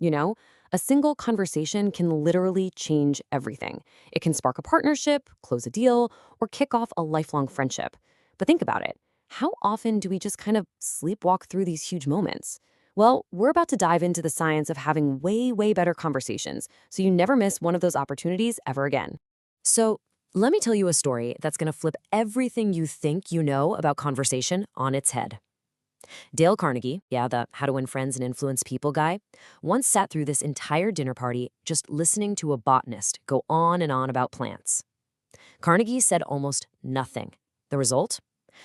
You know, a single conversation can literally change everything. It can spark a partnership, close a deal, or kick off a lifelong friendship. But think about it. How often do we just kind of sleepwalk through these huge moments? Well, we're about to dive into the science of having way, way better conversations so you never miss one of those opportunities ever again. So, let me tell you a story that's going to flip everything you think you know about conversation on its head. Dale Carnegie, yeah, the How to Win Friends and Influence People guy, once sat through this entire dinner party just listening to a botanist go on and on about plants. Carnegie said almost nothing. The result?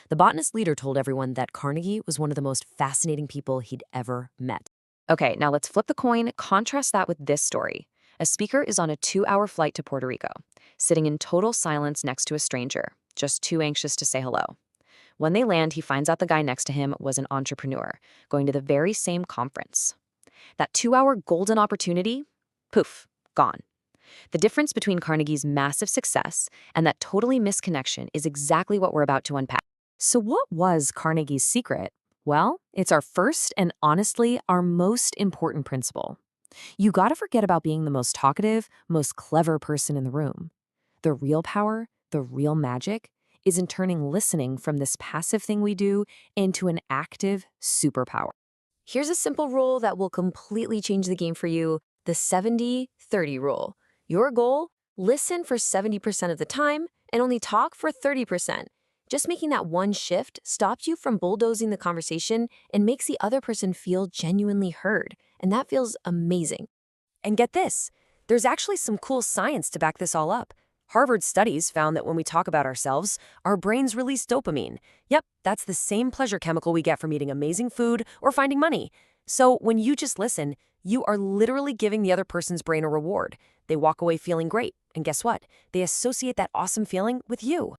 The botanist leader told everyone that Carnegie was one of the most fascinating people he'd ever met. Okay, now let's flip the coin, contrast that with this story. A speaker is on a 2-hour flight to Puerto Rico, sitting in total silence next to a stranger, just too anxious to say hello. When they land, he finds out the guy next to him was an entrepreneur, going to the very same conference. That 2-hour golden opportunity, poof, gone. The difference between Carnegie's massive success and that totally missed connection is exactly what we're about to unpack. So what was Carnegie's secret? Well, it's our first and honestly our most important principle. You gotta forget about being the most talkative, most clever person in the room. The real power, the real magic, is in turning listening from this passive thing we do into an active superpower. Here's a simple rule that will completely change the game for you, the 70-30 rule. Your goal, listen for 70% of the time and only talk for 30%. Just making that one shift stops you from bulldozing the conversation and makes the other person feel genuinely heard. And that feels amazing. And get this, there's actually some cool science to back this all up. Harvard studies found that when we talk about ourselves, our brains release dopamine. Yep, that's the same pleasure chemical we get from eating amazing food or finding money. So when you just listen, you are literally giving the other person's brain a reward. They walk away feeling great. And guess what? They associate that awesome feeling with you.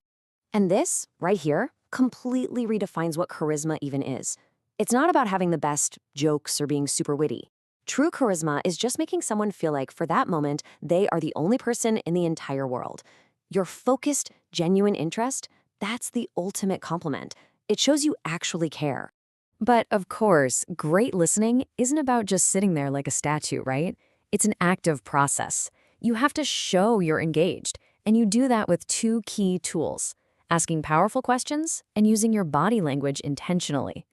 And this, right here, completely redefines what charisma even is. It's not about having the best jokes or being super witty. True charisma is just making someone feel like, for that moment, they are the only person in the entire world. Your focused, genuine interest, that's the ultimate compliment. It shows you actually care. But of course, great listening isn't about just sitting there like a statue, right? It's an active process. You have to show you're engaged, and you do that with two key tools: asking powerful questions and using your body language intentionally.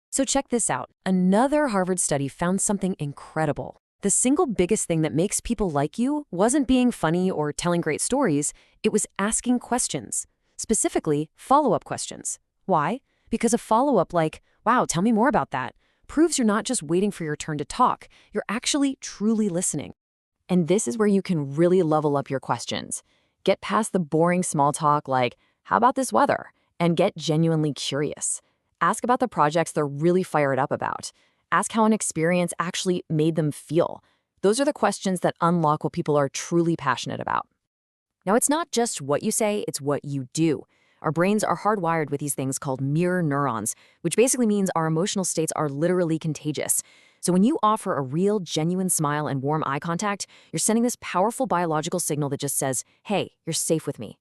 So check this out. Another Harvard study found something incredible. The single biggest thing that makes people like you wasn't being funny or telling great stories, it was asking questions. Specifically, follow-up questions. Why? Because a follow-up like, "Wow, tell me more about that," proves you're not just waiting for your turn to talk, you're actually truly listening. And this is where you can really level up your questions. Get past the boring small talk like, "How about this weather?" and get genuinely curious. Ask about the projects they're really fired up about. Ask how an experience actually made them feel. Those are the questions that unlock what people are truly passionate about. Now, it's not just what you say, it's what you do. Our brains are hardwired with these things called mirror neurons, which basically means our emotional states are literally contagious. So when you offer a real, genuine smile and warm eye contact, you're sending this powerful biological signal that just says, "Hey, you're safe with me."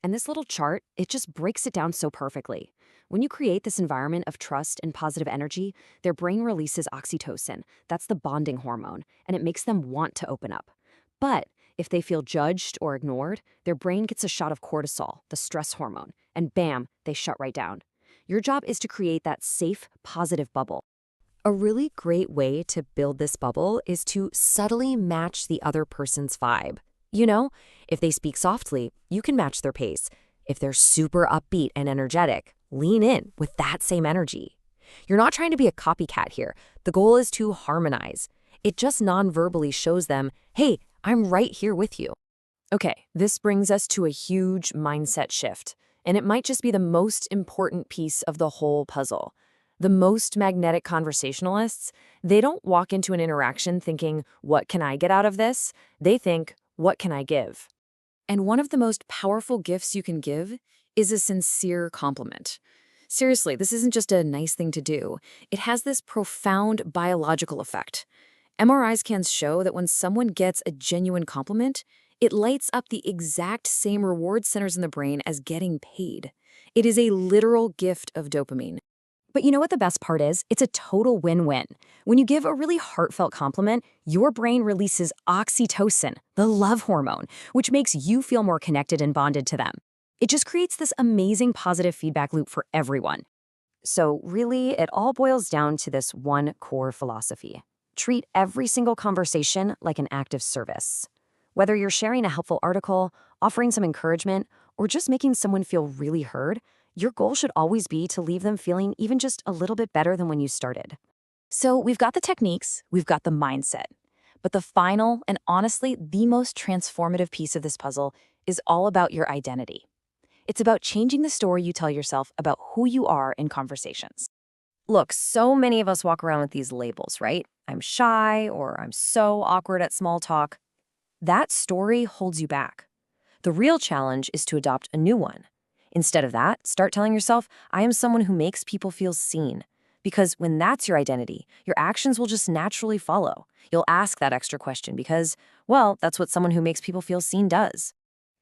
And this little chart, it just breaks it down so perfectly. When you create this environment of trust and positive energy, their brain releases oxytocin. That's the bonding hormone, and it makes them want to open up. But if they feel judged or ignored, their brain gets a shot of cortisol, the stress hormone, and bam, they shut right down. Your job is to create that safe, positive bubble. A really great way to build this bubble is to subtly match the other person's vibe. You know, if they speak softly, you can match their pace. If they're super upbeat and energetic, lean in with that same energy. You're not trying to be a copycat here. The goal is to harmonize. It just non-verbally shows them, "Hey, I'm right here with you." Okay, this brings us to a huge mindset shift, and it might just be the most important piece of the whole puzzle. The most magnetic conversationalists, they don't walk into an interaction thinking, "What can I get out of this?" They think, "What can I give?" And one of the most powerful gifts you can give is a sincere compliment. Seriously, this isn't just a nice thing to do. It has this profound biological effect. MRI scans show that when someone gets a genuine compliment, it lights up the exact same reward centers in the brain as getting paid. It is a literal gift of dopamine. But you know what the best part is? It's a total win-win. When you give a really heartfelt compliment, your brain releases oxytocin, the love hormone, which makes you feel more connected and bonded to them. It just creates this amazing positive feedback loop for everyone. So really, it all boils down to this one core philosophy. Treat every single conversation like an act of service. Whether you're sharing a helpful article, offering some encouragement, or just making someone feel really heard, your goal should always be to leave them feeling even just a little bit better than when you started. So we've got the techniques, we've got the mindset. But the final, and honestly, the most transformative piece of this puzzle is all about your identity. It's about changing the story you tell yourself about who you are in conversations. Look, so many of us walk around with these labels, right? I'm shy, or I'm so awkward at small talk. That story holds you back. The real challenge is to adopt a new one. Instead of that, start telling yourself, I am someone who makes people feel seen. Because when that's your identity, your actions will just naturally follow. You'll ask that extra question because, well, that's what someone who makes people feel seen does.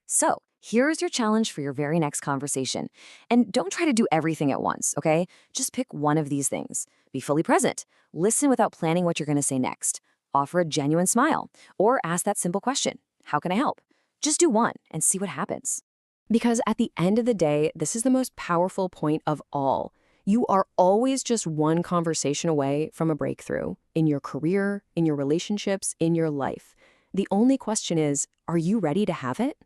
So, here's your challenge for your very next conversation. And don't try to do everything at once, okay? Just pick one of these things. Be fully present. Listen without planning what you're going to say next. Offer a genuine smile. Or ask that simple question, how can I help? Just do one and see what happens. Because at the end of the day, this is the most powerful point of all. You are always just one conversation away from a breakthrough in your career, in your relationships, in your life. The only question is, are you ready to have it?